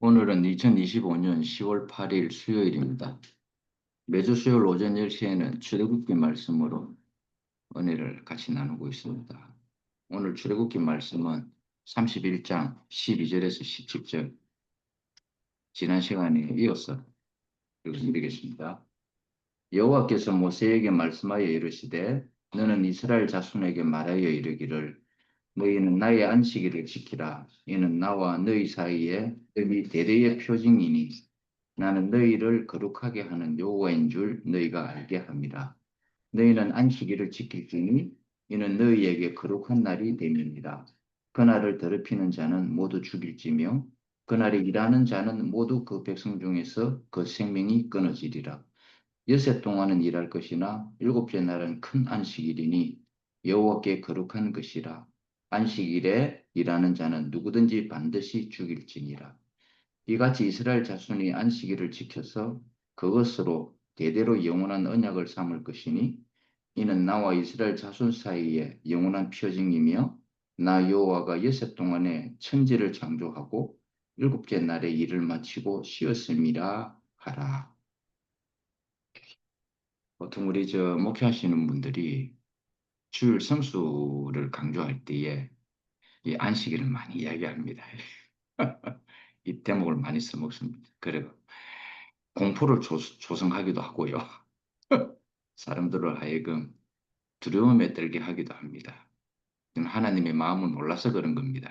오늘은 2025년 10월 8일 수요일입니다. 매주 수요일 오전 10시에는 출애굽기 말씀으로 은혜를 같이 나누고 있습니다. 오늘 출애굽기 말씀은 31장 12절에서 17절, 지난 시간에 이어서 읽어드리겠습니다. 여호와께서 모세에게 말씀하여 이르시되 너는 이스라엘 자손에게 말하여 이르기를 너희는 나의 안식일을 지키라. 이는 나와 너희 사이에 너희 대대의 표징이니 나는 너희를 거룩하게 하는 여호와인 줄 너희가 알게 함이라. 너희는 안식일을 지킬지니 이는 너희에게 거룩한 날이 됨이니라. 그날을 더럽히는 자는 모두 죽일지며 그날에 일하는 자는 모두 그 백성 중에서 그 생명이 끊어지리라. 여섯 동안은 일할 것이나 일곱째 날은 큰 안식일이니 여호와께 거룩한 것이라. 안식일에 일하는 자는 누구든지 반드시 죽일지니라. 이같이 이스라엘 자손이 안식일을 지켜서 그것으로 대대로 영원한 언약을 삼을 것이니 이는 나와 이스라엘 자손 사이에 영원한 표징이며 나 여호와가 여섯 동안에 천지를 창조하고 일곱째 날에 일을 마치고 쉬었음이라 하라. 보통 우리 목회하시는 분들이 주일 성수를 강조할 때에 이 안식일을 많이 이야기합니다. 이 대목을 많이 써먹습니다. 그리고 공포를 조성하기도 하고요. 사람들을 하여금 두려움에 떨게 하기도 합니다. 하나님의 마음을 몰라서 그런 겁니다.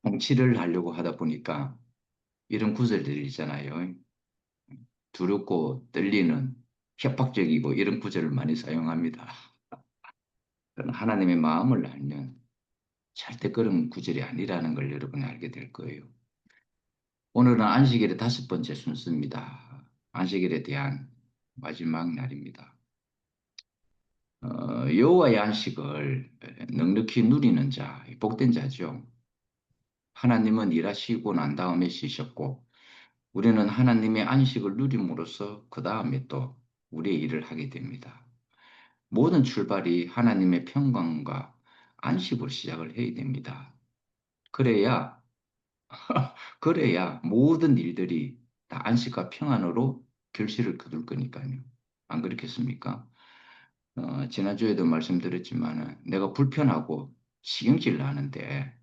통치를 하려고 하다 보니까 이런 구절들이 있잖아요. 두렵고 떨리는 협박적이고 이런 구절을 많이 사용합니다. 하나님의 마음을 알면 절대 그런 구절이 아니라는 걸 여러분이 알게 될 거예요. 오늘은 안식일의 다섯 번째 순서입니다. 안식일에 대한 마지막 날입니다. 여호와의 안식을 넉넉히 누리는 자, 복된 자죠. 하나님은 일하시고 난 다음에 쉬셨고 우리는 하나님의 안식을 누림으로써 그 다음에 또 우리의 일을 하게 됩니다. 모든 출발이 하나님의 평강과 안식으로 시작을 해야 됩니다. 그래야 그래야 모든 일들이 다 안식과 평안으로 결실을 거둘 거니까요. 안 그렇겠습니까? 지난주에도 말씀드렸지만 내가 불편하고 신경질 나는데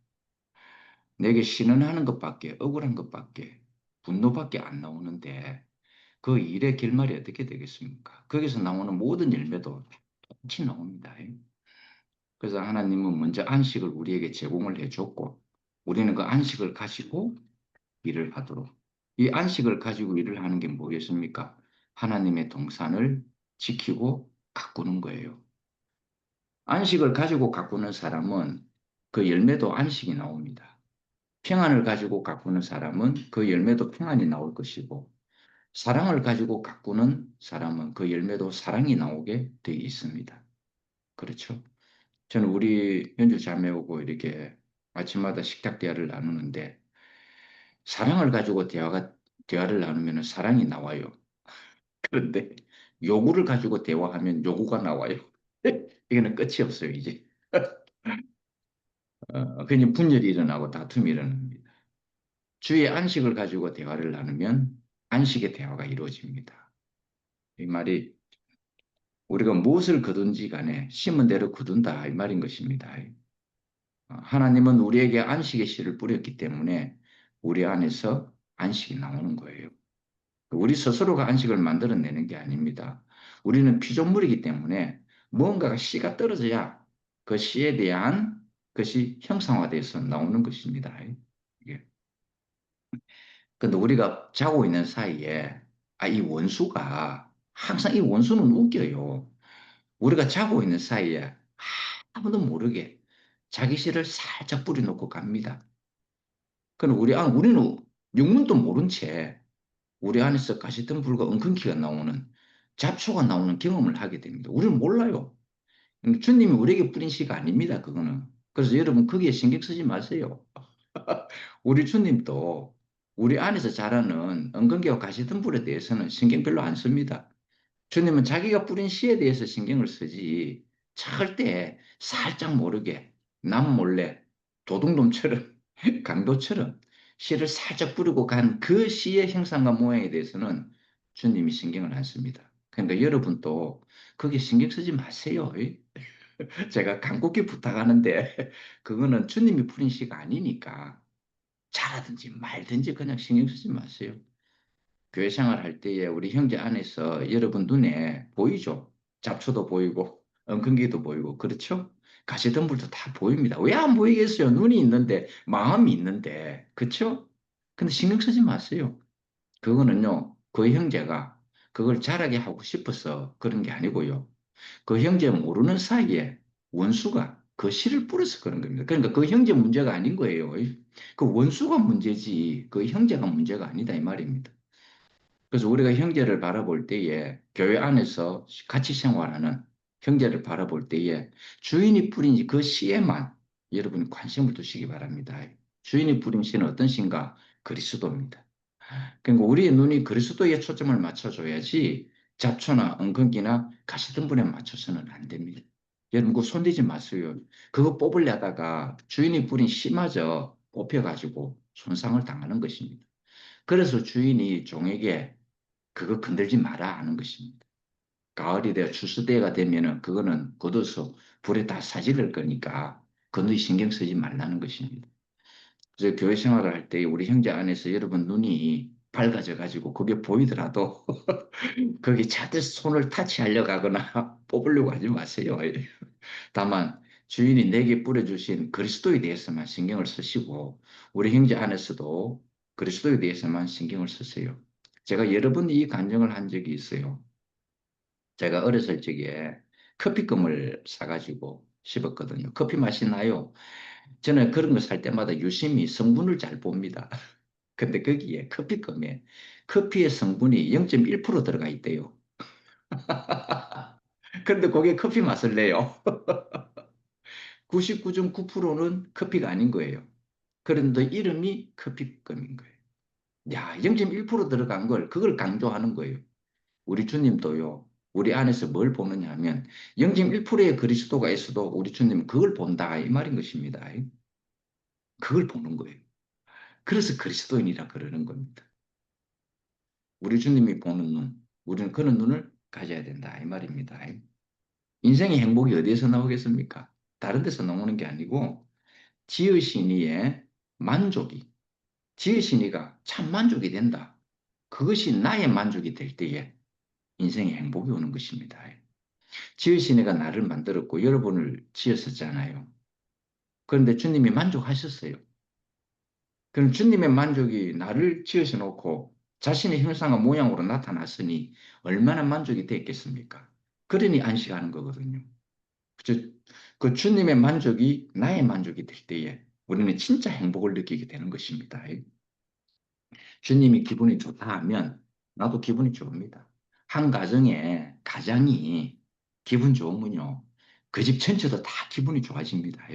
내게 신원하는 것밖에 억울한 것밖에 분노밖에 안 나오는데 그 일의 결말이 어떻게 되겠습니까? 거기서 나오는 모든 열매도 똑같이 나옵니다. 그래서 하나님은 먼저 안식을 우리에게 제공을 해줬고 우리는 그 안식을 가지고 일을 하도록 이 안식을 가지고 일을 하는 게 뭐겠습니까? 하나님의 동산을 지키고 가꾸는 거예요. 안식을 가지고 가꾸는 사람은 그 열매도 안식이 나옵니다. 평안을 가지고 가꾸는 사람은 그 열매도 평안이 나올 것이고 사랑을 가지고 가꾸는 사람은 그 열매도 사랑이 나오게 되어 있습니다. 그렇죠? 저는 우리 연주 자매하고 이렇게 아침마다 식탁 대화를 나누는데 사랑을 가지고 대화를 나누면 사랑이 나와요. 그런데 요구를 가지고 대화하면 요구가 나와요. 이거는 끝이 없어요, 이제. 그냥 분열이 일어나고 다툼이 일어납니다. 주의 안식을 가지고 대화를 나누면 안식의 대화가 이루어집니다. 이 말이 우리가 무엇을 거둔지 간에 심은 대로 거둔다 이 말인 것입니다. 하나님은 우리에게 안식의 씨를 뿌렸기 때문에 우리 안에서 안식이 나오는 거예요. 우리 스스로가 안식을 만들어내는 게 아닙니다. 우리는 피조물이기 때문에 무언가가 씨가 떨어져야 그 씨에 대한 것이 형상화돼서 나오는 것입니다. 예. 근데 우리가 자고 있는 사이에 이 원수가 항상 이 원수는 웃겨요. 우리가 자고 있는 사이에 아무도 모르게 자기 씨를 살짝 뿌려놓고 갑니다. 그럼 우리는 영문도 모른 채 우리 안에서 가시덤불과 엉겅퀴가 나오는 잡초가 나오는 경험을 하게 됩니다. 우리는 몰라요. 주님이 우리에게 뿌린 씨가 아닙니다. 그거는. 그래서 여러분 거기에 신경 쓰지 마세요. 우리 주님도 우리 안에서 자라는 엉겅퀴와 가시덤불에 대해서는 신경 별로 안 씁니다. 주님은 자기가 뿌린 씨에 대해서 신경을 쓰지 절대 살짝 모르게 남 몰래 도둑놈처럼 강도처럼 씨를 살짝 뿌리고 간 그 씨의 형상과 모양에 대해서는 주님이 신경을 안 씁니다. 그러니까 여러분도 거기에 신경 쓰지 마세요. 제가 간곡히 부탁하는데 그거는 주님이 뿌린 씨가 아니니까 잘하든지 말든지 그냥 신경 쓰지 마세요. 교회 생활할 때에 우리 형제 안에서 여러분 눈에 보이죠? 잡초도 보이고 엉겅퀴도 보이고 그렇죠? 가시덤불도 다 보입니다. 왜 안 보이겠어요? 눈이 있는데 마음이 있는데 그렇죠? 근데 신경 쓰지 마세요. 그거는요 그 형제가 그걸 잘하게 하고 싶어서 그런 게 아니고요. 그 형제 모르는 사이에 원수가 그 씨를 뿌려서 그런 겁니다. 그러니까 그 형제 문제가 아닌 거예요. 그 원수가 문제지 그 형제가 문제가 아니다 이 말입니다. 그래서 우리가 형제를 바라볼 때에 교회 안에서 같이 생활하는 형제를 바라볼 때에 주인이 뿌린 그 씨에만 여러분이 관심을 두시기 바랍니다. 주인이 뿌린 씨는 어떤 씨인가? 그리스도입니다. 그러니까 우리의 눈이 그리스도에 초점을 맞춰줘야지 잡초나 엉겅퀴나 가시덤불에 맞춰서는 안 됩니다. 여러분 그거 손대지 마세요. 그거 뽑으려다가 주인이 뿌린 씨마저 뽑혀가지고 손상을 당하는 것입니다. 그래서 주인이 종에게 그거 건들지 마라 하는 것입니다. 가을이 되어 추수때가 되면은 그거는 걷어서 불에 다 사질릴 거니까 건드리 신경 쓰지 말라는 것입니다. 그래서 교회 생활을 할 때 우리 형제 안에서 여러분 눈이 밝아져 가지고 그게 보이더라도 거기 자칫 손을 타치하려 가거나 뽑으려고 하지 마세요. 다만 주인이 내게 뿌려주신 그리스도에 대해서만 신경을 쓰시고 우리 형제 안에서도 그리스도에 대해서만 신경을 쓰세요. 제가 여러 번 이 간증을 한 적이 있어요. 제가 어렸을 적에 커피껌을 사가지고 씹었거든요. 커피 맛이 나요. 저는 그런 거 살 때마다 유심히 성분을 잘 봅니다. 근데 거기에 커피껌에 커피의 성분이 0.1% 들어가 있대요. 그런데 그게 커피 맛을 내요. 99.9%는 커피가 아닌 거예요. 그런데 이름이 커피껌인 거예요. 야, 0.1% 들어간 걸 그걸 강조하는 거예요. 우리 주님도요. 우리 안에서 뭘 보느냐 하면 0.1%의 그리스도가 있어도 우리 주님은 그걸 본다 이 말인 것입니다. 그걸 보는 거예요. 그래서 그리스도인이라 그러는 겁니다. 우리 주님이 보는 눈, 우리는 그런 눈을 가져야 된다 이 말입니다. 인생의 행복이 어디에서 나오겠습니까? 다른 데서 나오는 게 아니고 지으시니의 만족이 지으시니가 참 만족이 된다. 그것이 나의 만족이 될 때에 인생의 행복이 오는 것입니다. 지으시니가 나를 만들었고 여러분을 지었었잖아요. 그런데 주님이 만족하셨어요. 그럼 주님의 만족이 나를 지으셔 놓고 자신의 형상과 모양으로 나타났으니 얼마나 만족이 됐겠습니까? 그러니 안식하는 거거든요. 그 주님의 만족이 나의 만족이 될 때에 우리는 진짜 행복을 느끼게 되는 것입니다. 주님이 기분이 좋다 하면 나도 기분이 좋습니다. 한 가정에 가장이 기분 좋으면요. 그 집 전체도 다 기분이 좋아집니다.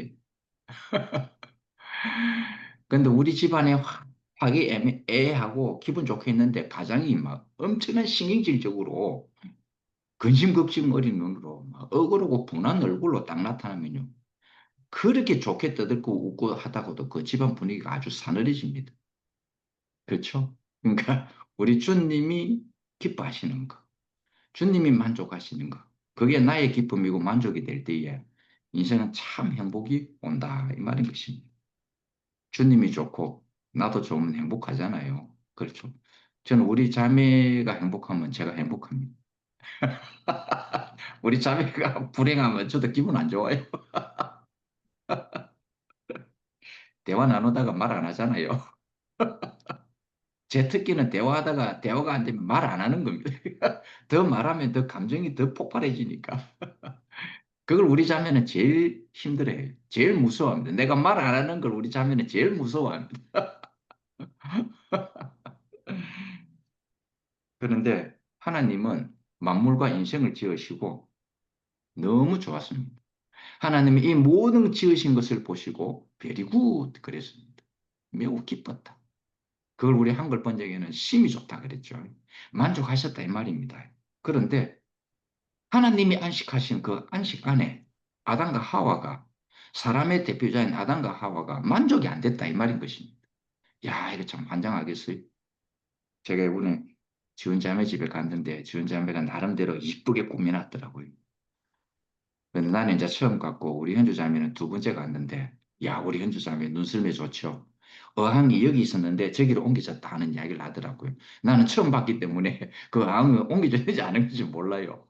근데 우리 집안에 화기애애하고 기분 좋게 있는데 가장이 막 엄청난 신경질적으로 근심걱심 어린 눈으로 막 억울하고 분한 얼굴로 딱 나타나면요. 그렇게 좋게 떠들고 웃고 하다가도 그 집안 분위기가 아주 싸늘해집니다. 그렇죠? 그러니까 우리 주님이 기뻐하시는 거, 주님이 만족하시는 거, 그게 나의 기쁨이고 만족이 될 때에 인생은 참 행복이 온다 이 말인 것입니다. 주님이 좋고 나도 좋으면 행복하잖아요. 그렇죠? 저는 우리 자매가 행복하면 제가 행복합니다. 우리 자매가 불행하면 저도 기분 안 좋아요. 대화 나누다가 말 안 하잖아요. 제 특기는 대화하다가 대화가 안 되면 말 안 하는 겁니다. 더 말하면 더 감정이 더 폭발해지니까. 그걸 우리 자매는 제일 힘들어해요. 제일 무서워합니다. 내가 말 안 하는 걸 우리 자매는 제일 무서워합니다. 그런데 하나님은 만물과 인생을 지으시고 너무 좋았습니다. 하나님이 이 모든 지으신 것을 보시고 very good 그랬습니다. 매우 기뻤다. 그걸 우리 한글 번역에는 심히 좋다 그랬죠. 만족하셨다 이 말입니다. 그런데 하나님이 안식하신 그 안식 안에 아담과 하와가 사람의 대표자인 아담과 하와가 만족이 안 됐다 이 말인 것입니다. 야, 이거 참 환장하겠어요. 제가 이번에 지훈 자매 집에 갔는데 지훈 자매가 나름대로 이쁘게 꾸며놨더라고요. 근데 나는 이제 처음 갔고 우리 현주 자매는 두 번째 갔는데 야, 우리 현주 자매 눈썰매 좋죠. 어항이 여기 있었는데 저기로 옮겨졌다 하는 이야기를 하더라고요. 나는 처음 봤기 때문에 그 어항을 옮겨졌는지 안 옮겨졌는지 몰라요.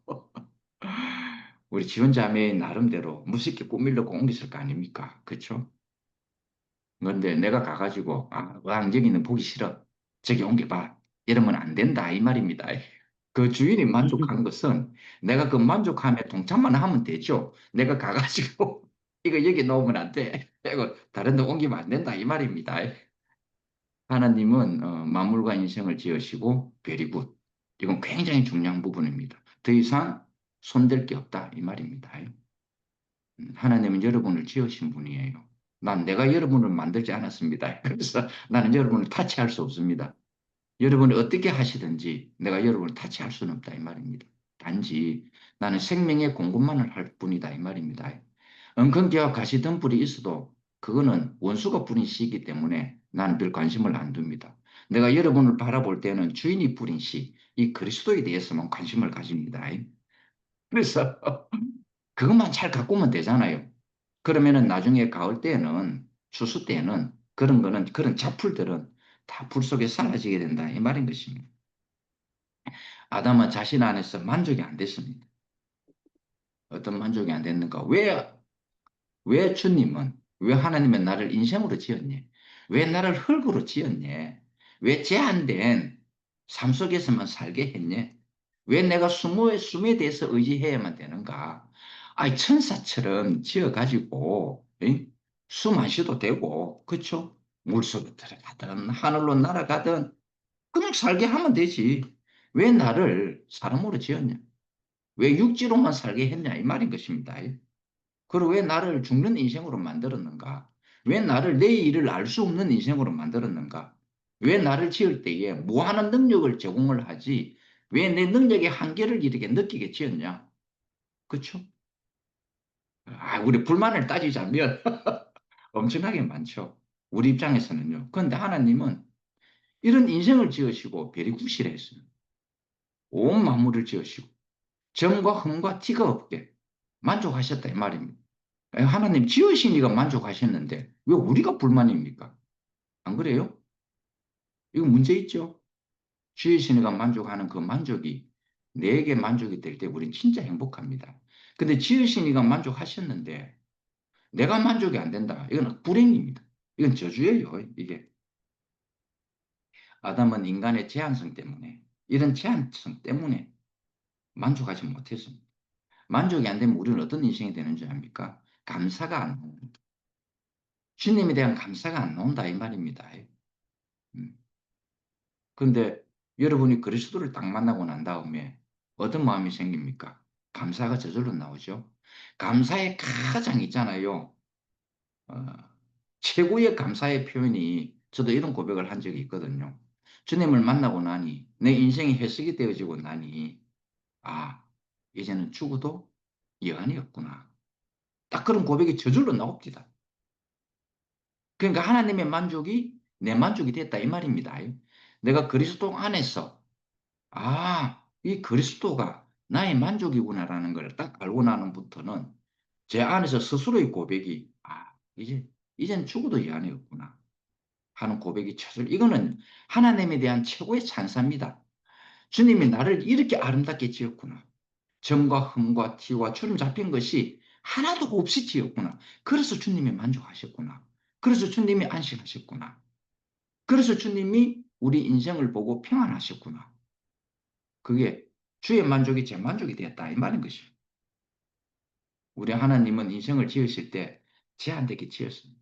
우리 지원 자매 나름대로 무섭게 꾸미려고 옮겼을 거 아닙니까? 그렇죠? 그런데 내가 가가지고 어항 여기는 보기 싫어. 저기 옮겨봐. 이러면 안 된다 이 말입니다. 그 주인이 만족한 것은 내가 그 만족함에 동참만 하면 되죠. 내가 가가지고 이거 여기 놓으면 안 돼. 이거 다른 데 옮기면 안 된다 이 말입니다. 하나님은 만물과 인생을 지으시고 베리굿. 이건 굉장히 중요한 부분입니다. 더 이상 손댈 게 없다 이 말입니다. 하나님은 여러분을 지으신 분이에요. 난 내가 여러분을 만들지 않았습니다. 그래서 나는 여러분을 타치할 수 없습니다. 여러분이 어떻게 하시든지 내가 여러분을 타치할 수는 없다 이 말입니다. 단지 나는 생명의 공급만을 할 뿐이다 이 말입니다. 엉겅퀴와 가시덤불이 있어도 그거는 원수가 뿌린 씨이기 때문에 나는 별 관심을 안 둡니다. 내가 여러분을 바라볼 때는 주인이 뿌린 씨, 이 그리스도에 대해서만 관심을 가집니다. 그래서 그것만 잘 가꾸면 되잖아요. 그러면은 나중에 가을 때는 추수 때는 그런 거는 그런 잡풀들은 다 불 속에 사라지게 된다 이 말인 것입니다. 아담은 자신 안에서 만족이 안 됐습니다. 어떤 만족이 안 됐는가? 왜 주님은, 왜 하나님은 나를 인생으로 지었니? 왜 나를 흙으로 지었니? 왜 제한된 삶 속에서만 살게 했니? 왜 내가 숨에 대해서 의지해야만 되는가? 아이, 천사처럼 지어가지고, 숨 안 쉬도 되고, 그쵸? 물속에 들어가든, 하늘로 날아가든, 그냥 살게 하면 되지. 왜 나를 사람으로 지었냐? 왜 육지로만 살게 했냐? 이 말인 것입니다. 그리고 왜 나를 죽는 인생으로 만들었는가? 왜 나를 내 일을 알 수 없는 인생으로 만들었는가? 왜 나를 지을 때에 무한한 능력을 제공을 하지? 왜 내 능력의 한계를 이렇게 느끼게 지었냐? 그쵸? 우리 불만을 따지자면 엄청나게 많죠. 우리 입장에서는요. 그런데 하나님은 이런 인생을 지으시고 베리굿이라 했어요. 온 만물을 지으시고 점과 흠과 티가 없게 만족하셨다 이 말입니다. 하나님 지으시니까 만족하셨는데 왜 우리가 불만입니까? 안 그래요? 이거 문제 있죠? 지으시니까 만족하는 그 만족이 내게 만족이 될 때 우린 진짜 행복합니다. 근데 지으시니까 만족하셨는데 내가 만족이 안 된다. 이건 불행입니다. 이건 저주예요. 이게 아담은 인간의 제한성 때문에 이런 제한성 때문에 만족하지 못했습니다. 만족이 안 되면 우리는 어떤 인생이 되는 줄 압니까? 감사가 안 나옵니다. 주님에 대한 감사가 안 나온다 이 말입니다. 음. 근데 여러분이 그리스도를 딱 만나고 난 다음에 어떤 마음이 생깁니까? 감사가 저절로 나오죠. 감사의 가장 있잖아요. 어, 최고의 감사의 표현이 저도 이런 고백을 한 적이 있거든요. 주님을 만나고 나니 내 인생이 해석이 되어지고 나니 아 이제는 죽어도 여한이 없구나. 딱 그런 고백이 저절로 나옵니다. 그러니까 하나님의 만족이 내 만족이 됐다 이 말입니다. 내가 그리스도 안에서 이 그리스도가 나의 만족이구나라는 걸 딱 알고 나는부터는 제 안에서 스스로의 고백이 이젠 죽어도 여한이 없구나 하는 고백이 쳐질 이거는 하나님에 대한 최고의 찬사입니다. 주님이 나를 이렇게 아름답게 지었구나. 점과 흠과 티와 주름 잡힌 것이 하나도 없이 지었구나. 그래서 주님이 만족하셨구나. 그래서 주님이 안식하셨구나. 그래서 주님이 우리 인생을 보고 평안하셨구나. 그게 주의 만족이 제 만족이 되었다 이 말인 것이죠. 우리 하나님은 인생을 지으실 때 제한되게 지었습니다.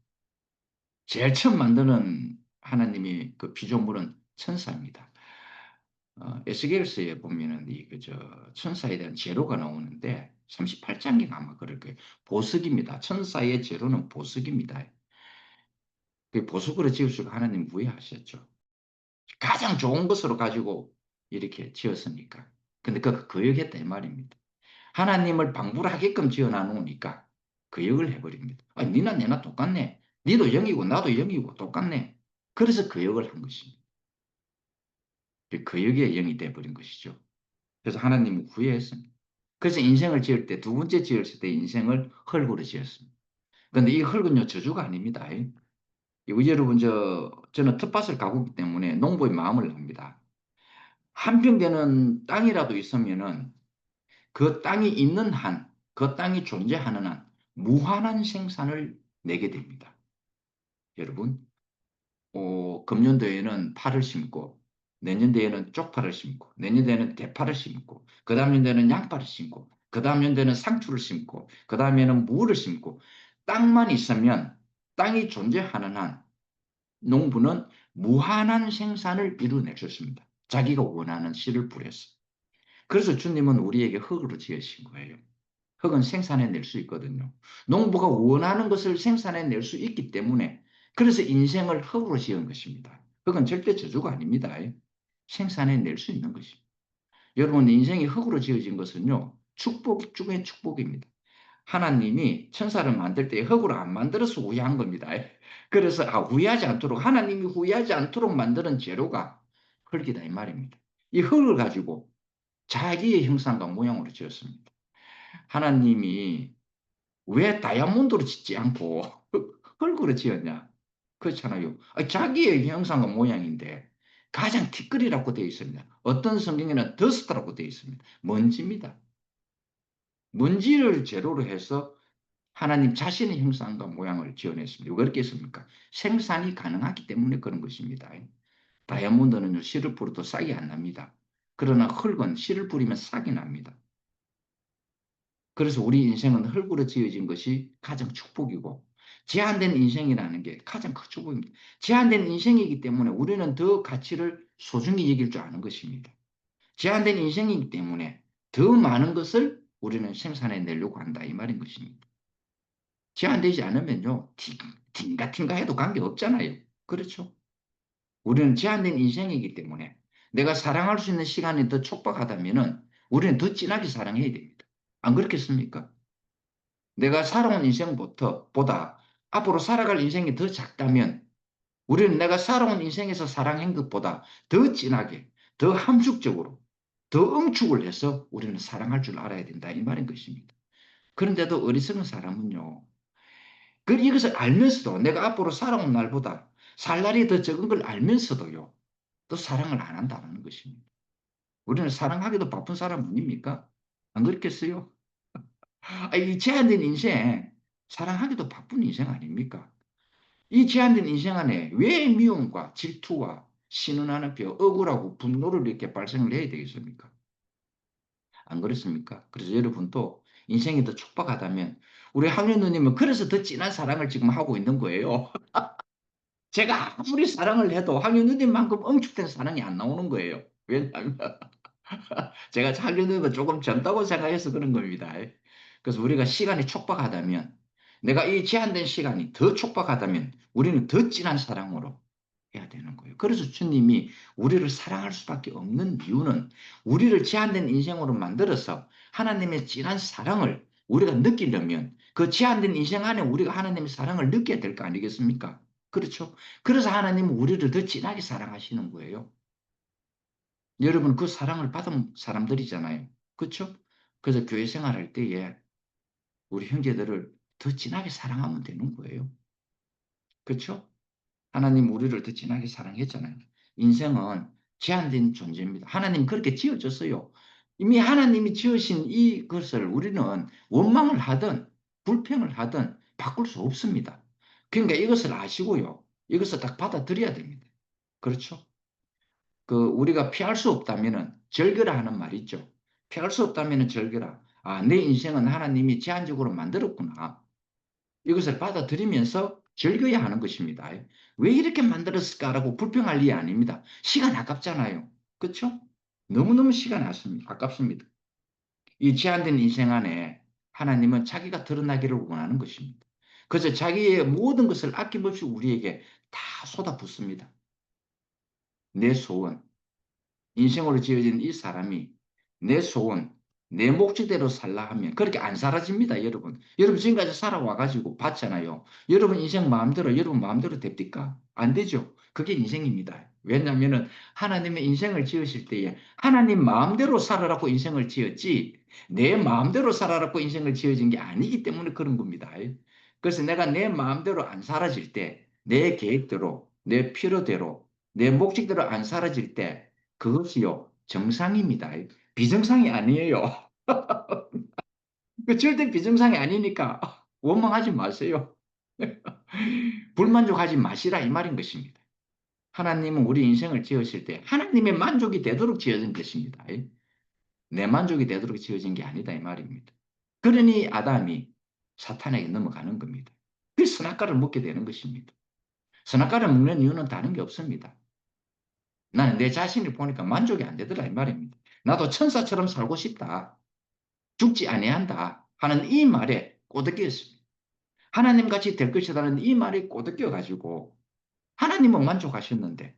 제일 처음 만드는 하나님이 그 피조물은 천사입니다. 에스겔서에 보면은 그저 천사에 대한 제로가 나오는데 38장인가 아마 그럴 거예요. 보석입니다. 천사의 제로는 보석입니다. 그 보석으로 지으시고 하나님 부여하셨죠. 가장 좋은 것으로 가지고 이렇게 지었으니까. 근데 그 거역했다 이 말입니다. 하나님을 방불하게끔 지어놔 놓으니까 거역을 해버립니다. 아, 니나 내나 똑같네. 니도 영이고 나도 영이고 똑같네. 그래서 거역을 한 것입니다. 거역의 영이 돼버린 것이죠. 그래서 하나님은 후회했습니다. 그래서 인생을 지을 때, 두 번째 지었을 때 인생을 흙으로 지었습니다. 그런데 이 흙은요, 저주가 아닙니다. 이거 여러분, 저는 텃밭을 가꾸기 때문에 농부의 마음을 압니다. 한 평 되는 땅이라도 있으면은 그 땅이 있는 한, 그 땅이 존재하는 한, 무한한 생산을 내게 됩니다. 여러분, 금년도에는 파를 심고, 내년도에는 쪽파를 심고, 내년도에는 대파를 심고, 그 다음 년도에는 양파를 심고, 그 다음 년도에는 상추를 심고, 그 다음에는 무를 심고, 땅만 있으면, 땅이 존재하는 한, 농부는 무한한 생산을 이루어낼 수 있습니다. 자기가 원하는 씨를 뿌려서. 그래서 주님은 우리에게 흙으로 지으신 거예요. 흙은 생산해낼 수 있거든요. 농부가 원하는 것을 생산해낼 수 있기 때문에 그래서 인생을 흙으로 지은 것입니다. 흙은 절대 저주가 아닙니다. 생산해낼 수 있는 것입니다. 여러분 인생이 흙으로 지어진 것은요. 축복 중의 축복입니다. 하나님이 천사를 만들 때 흙으로 안 만들어서 후회한 겁니다. 그래서 후회하지 않도록 하나님이 후회하지 않도록 만드는 재료가 흙이다 이 말입니다. 이 흙을 가지고 자기의 형상과 모양으로 지었습니다. 하나님이 왜 다이아몬드로 짓지 않고 흙으로 지었냐? 그렇잖아요. 자기의 형상과 모양인데 가장 티끌이라고 되어 있습니다. 어떤 성경에는 더스트라고 되어 있습니다. 먼지입니다. 먼지를 재료로 해서 하나님 자신의 형상과 모양을 지어냈습니다. 왜 그렇게 했습니까? 생산이 가능하기 때문에 그런 것입니다. 다이아몬드는 씨를 뿌려도 싹이 안 납니다. 그러나 흙은 씨를 뿌리면 싹이 납니다. 그래서 우리 인생은 흙으로 지어진 것이 가장 축복이고 제한된 인생이라는 게 가장 큰 축복입니다. 제한된 인생이기 때문에 우리는 더 가치를 소중히 여길 줄 아는 것입니다. 제한된 인생이기 때문에 더 많은 것을 우리는 생산해내려고 한다 이 말인 것입니다. 제한되지 않으면요 팅가팅가 해도 관계없잖아요. 그렇죠? 우리는 제한된 인생이기 때문에 내가 사랑할 수 있는 시간이 더 촉박하다면 우리는 더 진하게 사랑해야 됩니다. 안 그렇겠습니까? 내가 살아온 인생부터 보다 앞으로 살아갈 인생이 더 작다면 우리는 내가 살아온 인생에서 사랑한 것보다 더 진하게, 더 함축적으로, 더 응축을 해서 우리는 사랑할 줄 알아야 된다. 이 말인 것입니다. 그런데도 어리석은 사람은요. 이것을 알면서도 내가 앞으로 살아온 날보다 살 날이 더 적은 걸 알면서도요. 또 사랑을 안 한다는 것입니다. 우리는 사랑하기도 바쁜 사람 아닙니까? 안 그렇겠어요? 이 제한된 인생, 사랑하기도 바쁜 인생 아닙니까? 이 제한된 인생 안에 왜 미움과 질투와 신음하는 뼈, 억울하고 분노를 이렇게 발생을 해야 되겠습니까? 안 그렇습니까? 그래서 여러분도 인생이 더 촉박하다면 우리 학년 누님은 그래서 더 진한 사랑을 지금 하고 있는 거예요. 제가 아무리 사랑을 해도 학년 누님만큼 응축된 사랑이 안 나오는 거예요. 왜냐하면 제가 학년 누님은 조금 젊다고 생각해서 그런 겁니다. 그래서 우리가 시간이 촉박하다면 내가 이 제한된 시간이 더 촉박하다면 우리는 더 진한 사랑으로 해야 되는 거예요. 그래서 주님이 우리를 사랑할 수밖에 없는 이유는 우리를 제한된 인생으로 만들어서 하나님의 진한 사랑을 우리가 느끼려면 그 제한된 인생 안에 우리가 하나님의 사랑을 느껴야 될 거 아니겠습니까? 그렇죠? 그래서 하나님은 우리를 더 진하게 사랑하시는 거예요. 여러분 그 사랑을 받은 사람들이잖아요. 그렇죠? 그래서 교회 생활할 때에 우리 형제들을 더 진하게 사랑하면 되는 거예요. 그렇죠? 하나님 우리를 더 진하게 사랑했잖아요. 인생은 제한된 존재입니다. 하나님 그렇게 지어줬어요. 이미 하나님이 지으신 이것을 우리는 원망을 하든 불평을 하든 바꿀 수 없습니다. 그러니까 이것을 아시고요. 이것을 딱 받아들여야 됩니다. 그렇죠? 우리가 피할 수 없다면은 절개라 하는 말 있죠. 피할 수 없다면은 절개라. 내 인생은 하나님이 제한적으로 만들었구나. 이것을 받아들이면서 즐겨야 하는 것입니다. 왜 이렇게 만들었을까라고 불평할 일이 아닙니다. 시간 아깝잖아요. 그렇죠? 너무너무 시간 아깝습니다. 이 제한된 인생 안에 하나님은 자기가 드러나기를 원하는 것입니다. 그래서 자기의 모든 것을 아낌없이 우리에게 다 쏟아붓습니다. 내 소원, 인생으로 지어진 이 사람이 내 소원, 내 목적대로 살라 하면 그렇게 안 사라집니다, 여러분. 여러분 지금까지 살아와가지고 봤잖아요. 여러분 인생 마음대로 여러분 마음대로 됩니까? 안 되죠. 그게 인생입니다. 왜냐하면은 하나님의 인생을 지으실 때에 하나님 마음대로 살아라고 인생을 지었지 내 마음대로 살아라고 인생을 지어진 게 아니기 때문에 그런 겁니다. 그래서 내가 내 마음대로 안 살아질 때, 내 계획대로, 내 필요대로, 내 목적대로 안 살아질 때 그것이요 정상입니다. 비정상이 아니에요. 그 절대 비정상이 아니니까 원망하지 마세요. 불만족하지 마시라 이 말인 것입니다. 하나님은 우리 인생을 지으실 때 하나님의 만족이 되도록 지어진 것입니다. 내 만족이 되도록 지어진 게 아니다 이 말입니다. 그러니 아담이 사탄에게 넘어가는 겁니다. 그 선악과를 먹게 되는 것입니다. 선악과를 먹는 이유는 다른 게 없습니다. 나는 내 자신을 보니까 만족이 안 되더라 이 말입니다. 나도 천사처럼 살고 싶다. 죽지 아니한다 하는 이 말에 꼬드겼습니다. 하나님 같이 될 것이라는 이 말이 꼬드겨 가지고 하나님은 만족하셨는데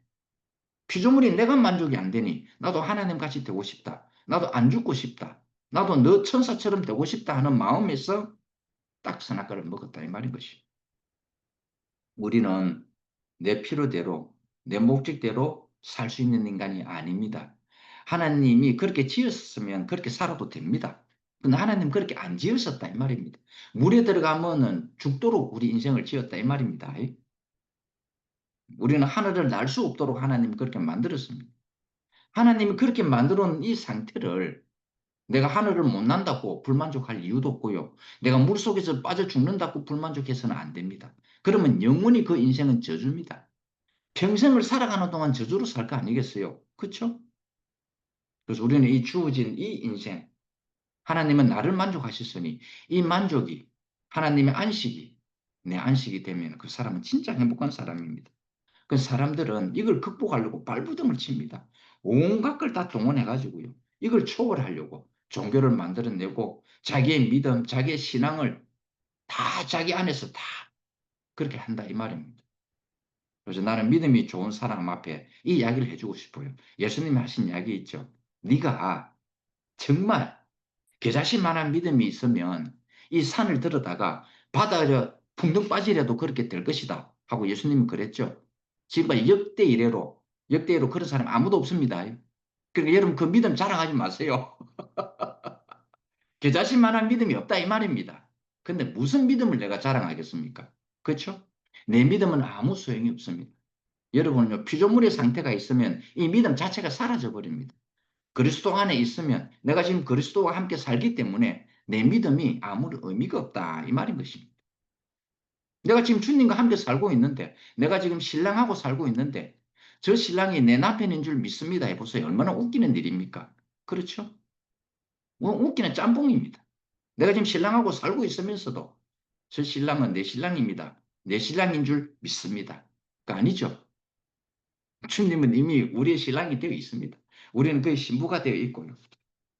피조물이 내가 만족이 안 되니 나도 하나님 같이 되고 싶다. 나도 안 죽고 싶다. 나도 너 천사처럼 되고 싶다 하는 마음에서 딱 선악과를 먹었다 이 말인 것이. 우리는 내 필요대로 내 목적대로 살 수 있는 인간이 아닙니다. 하나님이 그렇게 지었으면 그렇게 살아도 됩니다. 근데 하나님 그렇게 안 지으셨다 이 말입니다. 물에 들어가면은 죽도록 우리 인생을 지었다 이 말입니다. 우리는 하늘을 날 수 없도록 하나님 그렇게 만들었습니다. 하나님이 그렇게 만들어 놓은 이 상태를 내가 하늘을 못 난다고 불만족할 이유도 없고요. 내가 물속에서 빠져 죽는다고 불만족해서는 안 됩니다. 그러면 영원히 그 인생은 저주입니다. 평생을 살아가는 동안 저주로 살 거 아니겠어요? 그렇죠? 그래서 우리는 이 주어진 이 인생, 하나님은 나를 만족하셨으니 이 만족이 하나님의 안식이 내 안식이 되면 그 사람은 진짜 행복한 사람입니다. 그 사람들은 이걸 극복하려고 발부둥을 칩니다. 온갖 걸 다 동원해가지고요. 이걸 초월하려고 종교를 만들어내고 자기의 믿음, 자기의 신앙을 다 자기 안에서 다 그렇게 한다 이 말입니다. 그래서 나는 믿음이 좋은 사람 앞에 이 이야기를 해주고 싶어요. 예수님이 하신 이야기 있죠. 네가 정말 겨자씨만한 믿음이 있으면 이 산을 들어다가 바다에 풍덩 빠지려도 그렇게 될 것이다 하고 예수님은 그랬죠. 지금까지 역대 이래로 그런 사람 아무도 없습니다. 그러니까 여러분 그 믿음 자랑하지 마세요. 겨자씨만한 믿음이 없다 이 말입니다. 근데 무슨 믿음을 내가 자랑하겠습니까? 그렇죠? 내 믿음은 아무 소용이 없습니다. 여러분은요 피조물의 상태가 있으면 이 믿음 자체가 사라져 버립니다. 그리스도 안에 있으면 내가 지금 그리스도와 함께 살기 때문에 내 믿음이 아무런 의미가 없다 이 말인 것입니다. 내가 지금 주님과 함께 살고 있는데 내가 지금 신랑하고 살고 있는데 저 신랑이 내 남편인 줄 믿습니다 해보세요. 얼마나 웃기는 일입니까? 그렇죠? 웃기는 짬뽕입니다. 내가 지금 신랑하고 살고 있으면서도 저 신랑은 내 신랑입니다. 내 신랑인 줄 믿습니다. 그 아니죠. 주님은 이미 우리의 신랑이 되어 있습니다. 우리는 그의 신부가 되어 있고요.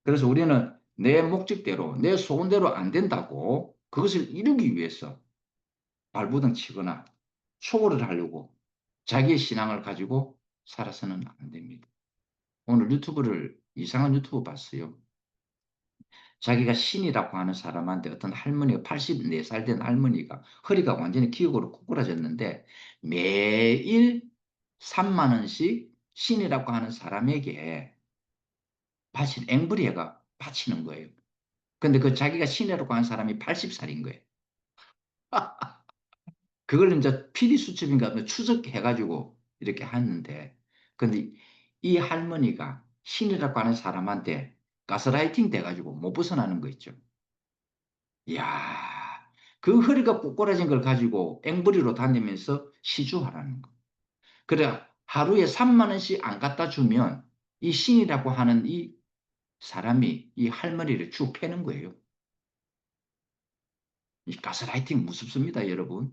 그래서 우리는 내 목적대로, 내 소원대로 안 된다고 그것을 이루기 위해서 발부둥 치거나 초월을 하려고 자기의 신앙을 가지고 살아서는 안 됩니다. 오늘 이상한 유튜브 봤어요. 자기가 신이라고 하는 사람한테 어떤 할머니가 84살 된 할머니가 허리가 완전히 기억으로 꼬꾸라졌는데 매일 3만 원씩 신이라고 하는 사람에게 앵벌이가 바치는 거예요. 근데 그 자기가 신이라고 하는 사람이 80살인 거예요. 그걸 이제 PD 수첩인가 뭐 추적해가지고 이렇게 하는데, 근데 이 할머니가 신이라고 하는 사람한테 가스라이팅 돼가지고 못 벗어나는 거 있죠. 이야, 그 허리가 꼬꾸라진 걸 가지고 앵벌이로 다니면서 시주하라는 거. 그래, 하루에 3만 원씩 안 갖다 주면 이 신이라고 하는 이 사람이 이 할머니를 쭉 패는 거예요. 이 가스라이팅 무섭습니다, 여러분.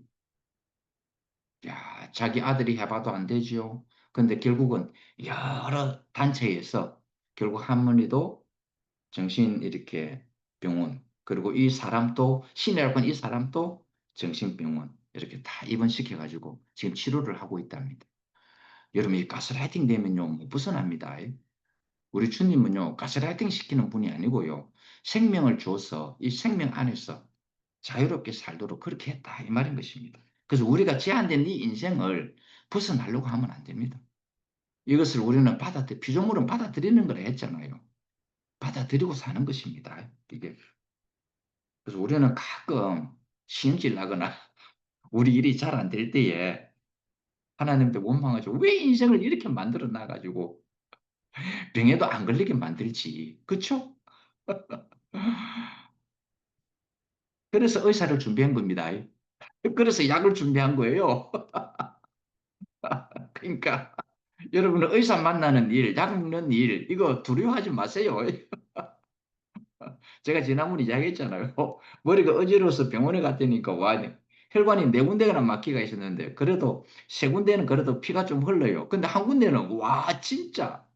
야, 자기 아들이 해봐도 안 되지요. 근데 결국은 여러 단체에서 결국 할머니도 정신 이렇게 병원, 그리고 이 사람도, 신이라고 하는 이 사람도 정신병원, 이렇게 다 입원시켜가지고 지금 치료를 하고 있답니다. 여러분, 이 가스라이팅 되면요, 못 벗어납니다. 우리 주님은요, 가스라이팅 시키는 분이 아니고요. 생명을 주어서 이 생명 안에서 자유롭게 살도록 그렇게 했다 이 말인 것입니다. 그래서 우리가 제한된 이 인생을 벗어나려고 하면 안 됩니다. 이것을 우리는 피조물은 받아들이는 거라 했잖아요. 받아들이고 사는 것입니다. 이게. 그래서 우리는 가끔 시험질 나거나 우리 일이 잘 안 될 때에 하나님한테 원망하죠. 왜 인생을 이렇게 만들어 놔가지고 병에도 안 걸리게 만들지. 그렇죠? 그래서 의사를 준비한 겁니다. 그래서 약을 준비한 거예요. 그러니까 여러분은 의사 만나는 일, 약 먹는 일 이거 두려워하지 마세요. 제가 지난번에 이야기했잖아요. 머리가 어지러워서 병원에 갔더니까 와 혈관이 네 군데나 막히가 있었는데 그래도 세 군데는 그래도 피가 좀 흘러요. 근데 한 군데는 와 진짜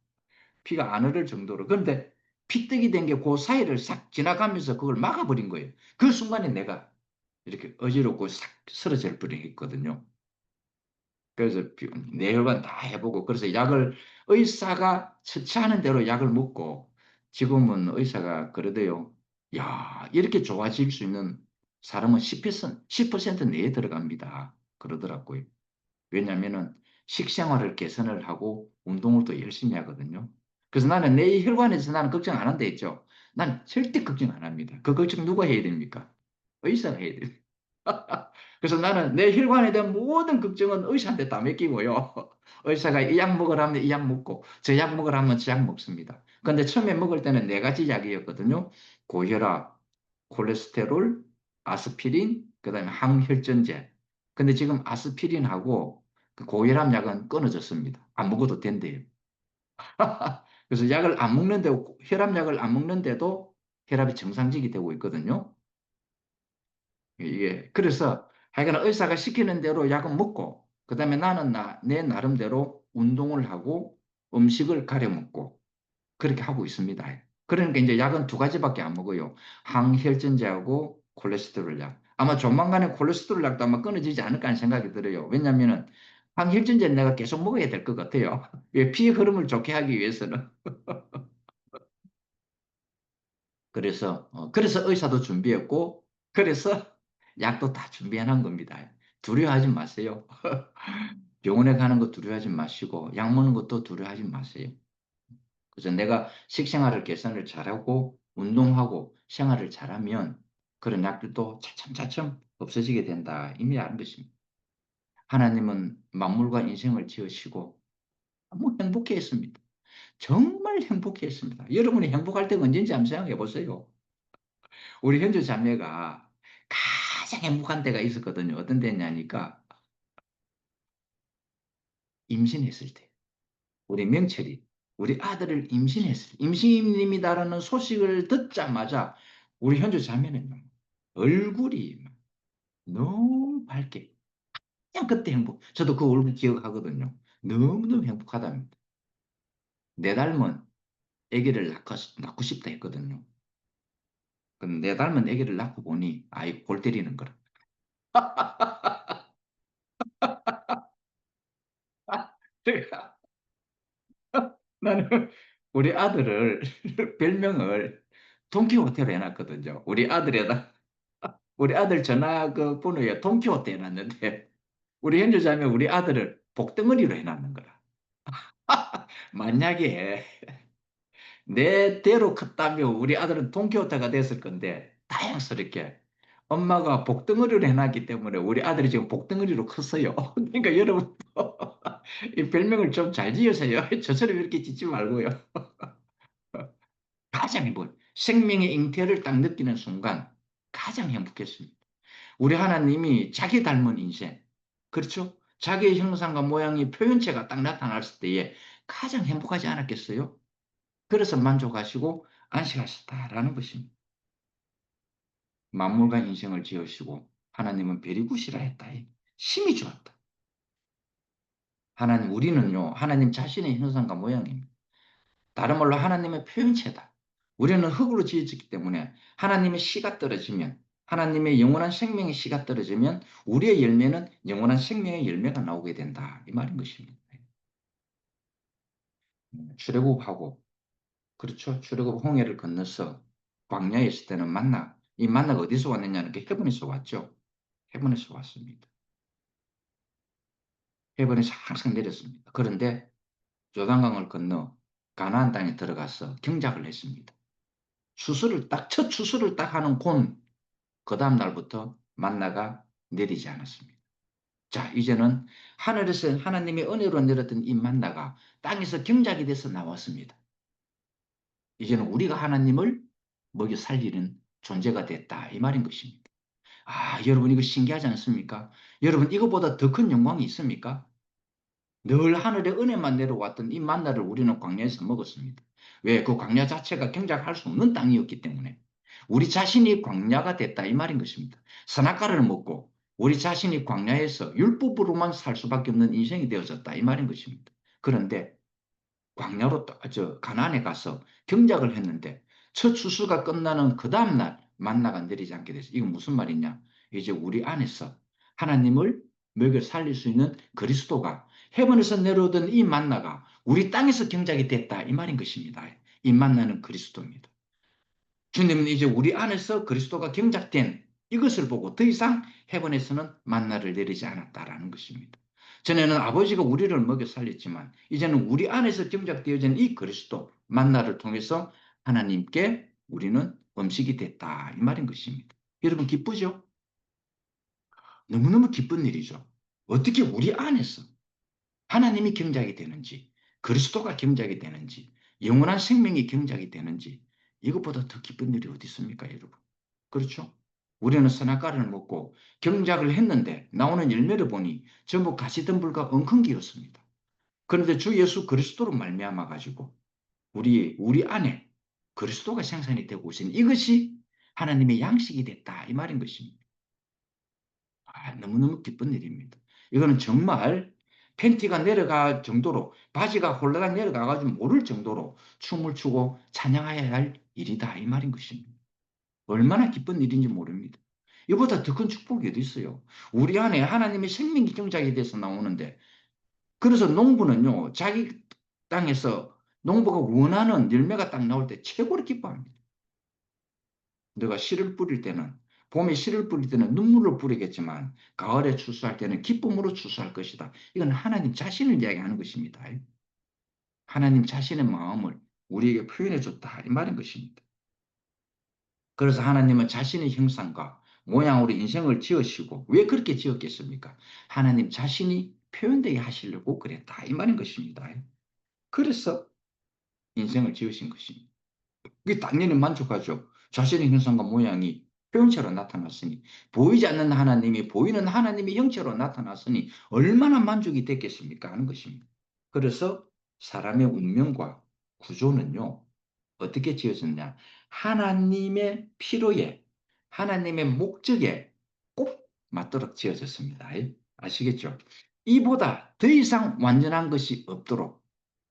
피가 안 흐를 정도로. 그런데 피떡이 된 게 그 사이를 싹 지나가면서 그걸 막아버린 거예요. 그 순간에 내가 이렇게 어지럽고 싹 쓰러질 뻔했거든요. 그래서 뇌혈관 다 해보고 그래서 약을 의사가 처치하는 대로 약을 먹고 지금은 의사가 그러대요. 야, 이렇게 좋아질 수 있는 사람은 10% 내에 들어갑니다. 그러더라고요. 왜냐면은 식생활을 개선을 하고 운동을 또 열심히 하거든요. 그래서 나는 내 혈관에서 나는 걱정 안 한다 했죠. 난 절대 걱정 안 합니다. 그 걱정 누가 해야 됩니까? 의사가 해야 돼요. 그래서 나는 내 혈관에 대한 모든 걱정은 의사한테 다 맡기고요. 의사가 이 약 먹으라면 이 약 먹고 저 약 먹으라면 저 약 먹습니다. 근데 처음에 먹을 때는 네 가지 약이었거든요. 고혈압, 콜레스테롤, 아스피린, 그다음에 항혈전제. 근데 지금 아스피린하고 그 고혈압 약은 끊어졌습니다. 안 먹어도 된대요. 그래서 약을 안 먹는데 혈압약을 안 먹는데도 혈압이 정상적이 되고 있거든요. 이게 그래서 하여간 의사가 시키는 대로 약은 먹고 그다음에 나는 내 나름대로 운동을 하고 음식을 가려 먹고 그렇게 하고 있습니다. 그러니까 이제 약은 두 가지밖에 안 먹어요. 항혈전제하고 콜레스테롤 약. 아마 조만간에 콜레스테롤 약도 아마 끊어지지 않을까 하는 생각이 들어요. 왜냐하면은 항혈전제는 내가 계속 먹어야 될 것 같아요. 왜 피의 흐름을 좋게 하기 위해서는. 그래서 의사도 준비했고, 그래서 약도 다 준비해 놓은 겁니다. 두려워하지 마세요. 병원에 가는 거 두려워하지 마시고, 약 먹는 것도 두려워하지 마세요. 그래서 내가 식생활을 개선을 잘하고, 운동하고, 생활을 잘하면 그런 약들도 차츰차츰 없어지게 된다. 이미 아는 것입니다. 하나님은 만물과 인생을 지으시고, 너무 행복해 했습니다. 정말 행복해 했습니다. 여러분이 행복할 때가 언제인지 한번 생각해 보세요. 우리 현주 자매가 가장 행복한 때가 있었거든요. 어떤 때냐니까 임신했을 때. 우리 명철이 우리 아들을 임신했을 때. 임신입니다라는 소식을 듣자마자 우리 현주 자매는 얼굴이 너무 밝게 그냥 그때 행복. 저도 그 얼굴 기억하거든요. 너무너무 행복하답니다. 내 닮은 아기를 낳고 싶다 했거든요. 근데 내 닮은 아기를 낳고 보니 아이 골 때리는 거라. 나는 우리 아들을 별명을 돈키호테로 해놨거든요. 우리 아들 전화 그 번호에 돈키호테 해놨는데 우리 현주자매 우리 아들을 복덩어리로 해놨는 거라. 만약에 내 대로 컸다면 우리 아들은 돈키호테가 됐을 건데 다행스럽게 엄마가 복덩어리로 해놨기 때문에 우리 아들이 지금 복덩어리로 컸어요. 그러니까 여러분 이 별명을 좀 잘 지으세요. 저처럼 이렇게 짓지 말고요. 가장 행복. 생명의 잉태를 딱 느끼는 순간 가장 행복했습니다. 우리 하나님이 자기 닮은 인생, 그렇죠? 자기의 형상과 모양이 표현체가 딱 나타났을 때에 가장 행복하지 않았겠어요? 그래서 만족하시고 안식하셨다라는 것입니다. 만물과 인생을 지으시고 하나님은 베리굿이라 했다. 힘이 좋았다. 우리는요, 하나님 자신의 형상과 모양입니다. 다른 말로 하나님의 표현체다. 우리는 흙으로 지어졌기 때문에 하나님의 씨가 떨어지면 하나님의 영원한 생명의 씨가 떨어지면 우리의 열매는 영원한 생명의 열매가 나오게 된다. 이 말인 것입니다. 출애굽하고 그렇죠. 출애굽 홍해를 건너서 광야에 있을 때는 이 만나가 어디서 왔느냐는 게 헤븐에서 왔죠. 헤븐에서 왔습니다. 헤븐에서 항상 내렸습니다. 그런데 요단강을 건너 가나안 땅에 들어가서 경작을 했습니다. 첫 추수를 딱 하는 그 다음 날부터 만나가 내리지 않았습니다. 자, 이제는 하늘에서 하나님의 은혜로 내렸던 이 만나가 땅에서 경작이 돼서 나왔습니다. 이제는 우리가 하나님을 먹여 살리는 존재가 됐다. 이 말인 것입니다. 아, 여러분 이거 신기하지 않습니까? 여러분 이거보다 더 큰 영광이 있습니까? 늘 하늘의 은혜만 내려왔던 이 만나를 우리는 광야에서 먹었습니다. 왜? 그 광야 자체가 경작할 수 없는 땅이었기 때문에. 우리 자신이 광야가 됐다 이 말인 것입니다. 선악과를 먹고 우리 자신이 광야에서 율법으로만 살 수밖에 없는 인생이 되어졌다 이 말인 것입니다. 그런데 광야로 가나안에 가서 경작을 했는데 첫 추수가 끝나는 그 다음날 만나가 내리지 않게 됐어요. 이건 무슨 말이냐? 이제 우리 안에서 하나님을 먹여 살릴 수 있는 그리스도가 헤븐에서 내려오던 이 만나가 우리 땅에서 경작이 됐다 이 말인 것입니다. 이 만나는 그리스도입니다. 주님은 이제 우리 안에서 그리스도가 경작된 이것을 보고 더 이상 헤븐에서는 만나를 내리지 않았다라는 것입니다. 전에는 아버지가 우리를 먹여 살렸지만 이제는 우리 안에서 경작되어진 이 그리스도 만나를 통해서 하나님께 우리는 음식이 됐다 이 말인 것입니다. 여러분 기쁘죠? 너무너무 기쁜 일이죠. 어떻게 우리 안에서 하나님이 경작이 되는지 그리스도가 경작이 되는지 영원한 생명이 경작이 되는지 이것보다 더 기쁜 일이 어디 있습니까, 여러분? 그렇죠? 우리는 선악과를 먹고 경작을 했는데 나오는 열매를 보니 전부 가시덤불과 엉겅기였습니다. 그런데 주 예수 그리스도로 말미암아 가지고 우리 안에 그리스도가 생산이 되고 있으니 이것이 하나님의 양식이 됐다 이 말인 것입니다. 아, 너무너무 기쁜 일입니다. 이거는 정말 팬티가 내려갈 정도로 바지가 홀라당 내려가가지고 모를 정도로 춤을 추고 찬양해야 할 일이다 이 말인 것입니다. 얼마나 기쁜 일인지 모릅니다. 이보다 더 큰 축복이 어디 있어요? 우리 안에 하나님의 생명이 경작이 돼서 나오는데 그래서 농부는요 자기 땅에서 농부가 원하는 열매가 딱 나올 때 최고로 기뻐합니다. 내가 씨를 뿌릴 때는 봄에 씨를 뿌릴 때는 눈물로 뿌리겠지만 가을에 추수할 때는 기쁨으로 추수할 것이다. 이건 하나님 자신을 이야기하는 것입니다. 하나님 자신의 마음을 우리에게 표현해 줬다 이 말인 것입니다. 그래서 하나님은 자신의 형상과 모양으로 인생을 지으시고 왜 그렇게 지었겠습니까? 하나님 자신이 표현되게 하시려고 그랬다 이 말인 것입니다. 그래서 인생을 지으신 것입니다. 그게 당연히 만족하죠. 자신의 형상과 모양이 표현체로 나타났으니 보이지 않는 하나님이 보이는 하나님의 형체로 나타났으니 얼마나 만족이 됐겠습니까 하는 것입니다. 그래서 사람의 운명과 구조는요. 어떻게 지어졌냐? 하나님의 필요에 하나님의 목적에 꼭 맞도록 지어졌습니다. 아시겠죠? 이보다 더 이상 완전한 것이 없도록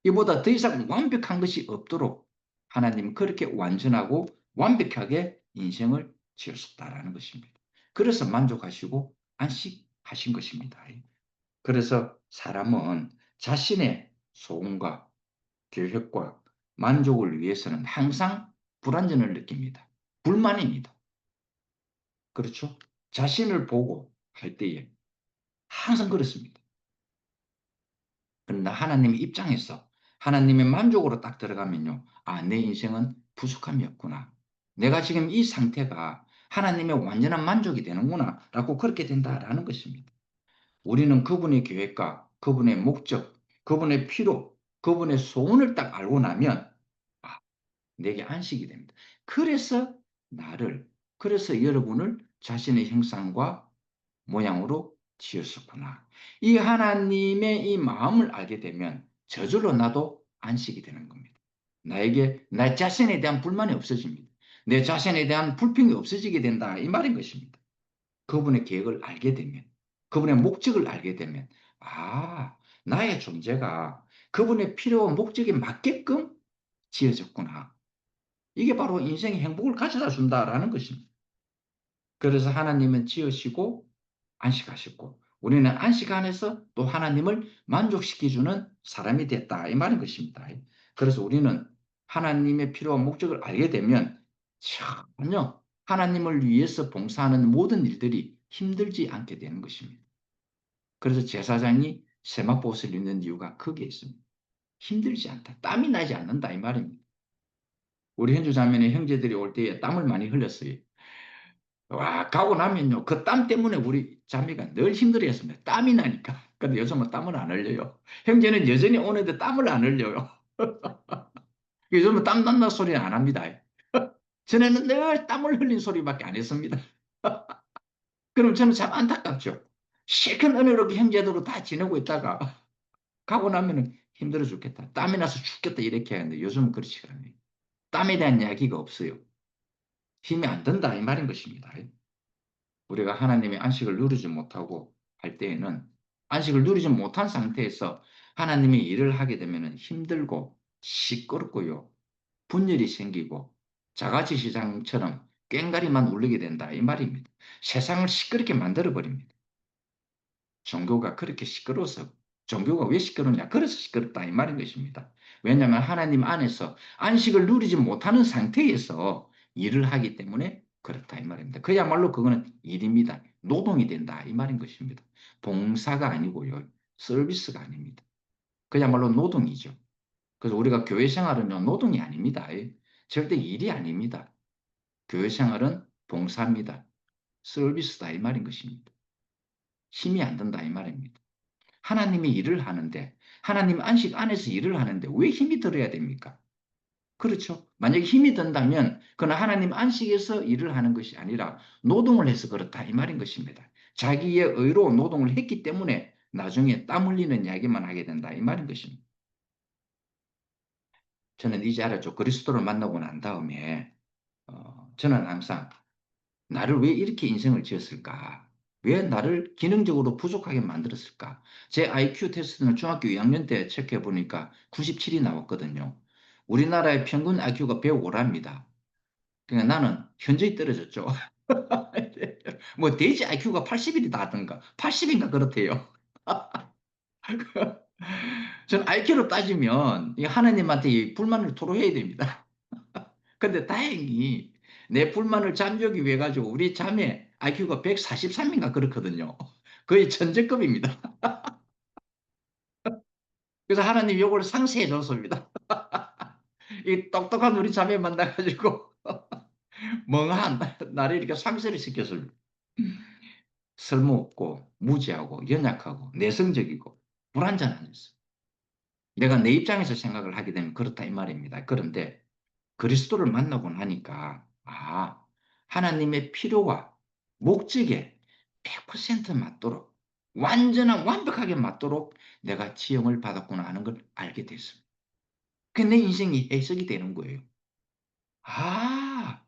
이보다 더 이상 완벽한 것이 없도록 하나님은 그렇게 완전하고 완벽하게 인생을 지으셨다라는 것입니다. 그래서 만족하시고 안식하신 것입니다. 그래서 사람은 자신의 소원과 계획과 만족을 위해서는 항상 불안전을 느낍니다. 불만입니다. 그렇죠? 자신을 보고 할 때에 항상 그렇습니다. 그러나 하나님의 입장에서 하나님의 만족으로 딱 들어가면요. 아, 내 인생은 부족함이 없구나. 내가 지금 이 상태가 하나님의 완전한 만족이 되는구나. 라고 그렇게 된다라는 것입니다. 우리는 그분의 계획과 그분의 목적, 그분의 필요, 그분의 소원을 딱 알고 나면 아, 내게 안식이 됩니다. 그래서 나를, 그래서 여러분을 자신의 형상과 모양으로 지었었구나. 이 하나님의 이 마음을 알게 되면 저절로 나도 안식이 되는 겁니다. 나에게 나 자신에 대한 불만이 없어집니다. 내 자신에 대한 불평이 없어지게 된다. 이 말인 것입니다. 그분의 계획을 알게 되면, 그분의 목적을 알게 되면, 아, 나의 존재가 그분의 필요와 목적에 맞게끔 지어졌구나. 이게 바로 인생의 행복을 가져다 준다라는 것입니다. 그래서 하나님은 지으시고 안식하셨고 우리는 안식 안에서 또 하나님을 만족시켜주는 사람이 됐다 이 말인 것입니다. 그래서 우리는 하나님의 필요와 목적을 알게 되면 전혀 하나님을 위해서 봉사하는 모든 일들이 힘들지 않게 되는 것입니다. 그래서 제사장이 세마포옷을 입는 이유가 거기에 있습니다. 힘들지 않다. 땀이 나지 않는다 이 말입니다. 우리 현주 자매는 형제들이 올 때에 땀을 많이 흘렸어요. 와, 가고 나면요. 그 땀 때문에 우리 자매가 늘 힘들어했습니다. 땀이 나니까. 근데 요즘은 땀을 안 흘려요. 형제는 여전히 오는데 땀을 안 흘려요. 요즘은 땀 난다 소리 안 합니다. 전에는 늘 땀을 흘린 소리밖에 안 했습니다. 그럼 저는 참 안타깝죠. 실컷 은혜롭게 형제들로 다 지내고 있다가 가고 나면은 힘들어 죽겠다. 땀이 나서 죽겠다 이렇게 하는데 요즘은 그렇지 않아요. 땀에 대한 이야기가 없어요. 힘이 안 든다 이 말인 것입니다. 우리가 하나님의 안식을 누리지 못하고 할 때에는 안식을 누리지 못한 상태에서 하나님의 일을 하게 되면 힘들고 시끄럽고요. 분열이 생기고 자가지 시장처럼 꽹가리만 울리게 된다 이 말입니다. 세상을 시끄럽게 만들어 버립니다. 종교가 그렇게 시끄러워서 종교가 왜 시끄럽냐? 그래서 시끄럽다 이 말인 것입니다. 왜냐하면 하나님 안에서 안식을 누리지 못하는 상태에서 일을 하기 때문에 그렇다 이 말입니다. 그야말로 그거는 일입니다. 노동이 된다 이 말인 것입니다. 봉사가 아니고요. 서비스가 아닙니다. 그야말로 노동이죠. 그래서 우리가 교회 생활은요, 노동이 아닙니다. 절대 일이 아닙니다. 교회 생활은 봉사입니다. 서비스다 이 말인 것입니다. 힘이 안 든다 이 말입니다. 하나님이 일을 하는데 하나님 안식 안에서 일을 하는데 왜 힘이 들어야 됩니까? 그렇죠. 만약에 힘이 든다면 그는 하나님 안식에서 일을 하는 것이 아니라 노동을 해서 그렇다 이 말인 것입니다. 자기의 의로 노동을 했기 때문에 나중에 땀 흘리는 이야기만 하게 된다 이 말인 것입니다. 저는 이제 알았죠. 그리스도를 만나고 난 다음에 저는 항상 나를 왜 이렇게 인생을 지었을까? 왜 나를 기능적으로 부족하게 만들었을까? 제 IQ 테스트는 중학교 2학년 때 체크해 보니까 97이 나왔거든요. 우리나라의 평균 IQ가 105랍니다. 그러니까 나는 현저히 떨어졌죠. 뭐 돼지 IQ가 80일이다 하던가 80인가 그렇대요. 전 IQ로 따지면 하나님한테 이 불만을 토로해야 됩니다. 근데 다행히 내 불만을 잠재우기 위해 가지고 우리 자매 IQ가 143인가 그렇거든요. 거의 천재급입니다. 그래서 하나님 요걸 상세해 줬습니다. 이 똑똑한 우리 자매 만나가지고 멍한 나를 이렇게 상세를 시켰습니다. 쓸모없고 무지하고 연약하고 내성적이고 불완전한 녀석. 내가 내 입장에서 생각을 하게 되면 그렇다 이 말입니다. 그런데 그리스도를 만나고 나니까 하나님의 필요와 목적에 100% 맞도록 완전한 완벽하게 맞도록 내가 지형을 받았구나 하는 걸 알게 됐습니다. 그 내 인생이 해석이 되는 거예요. 아,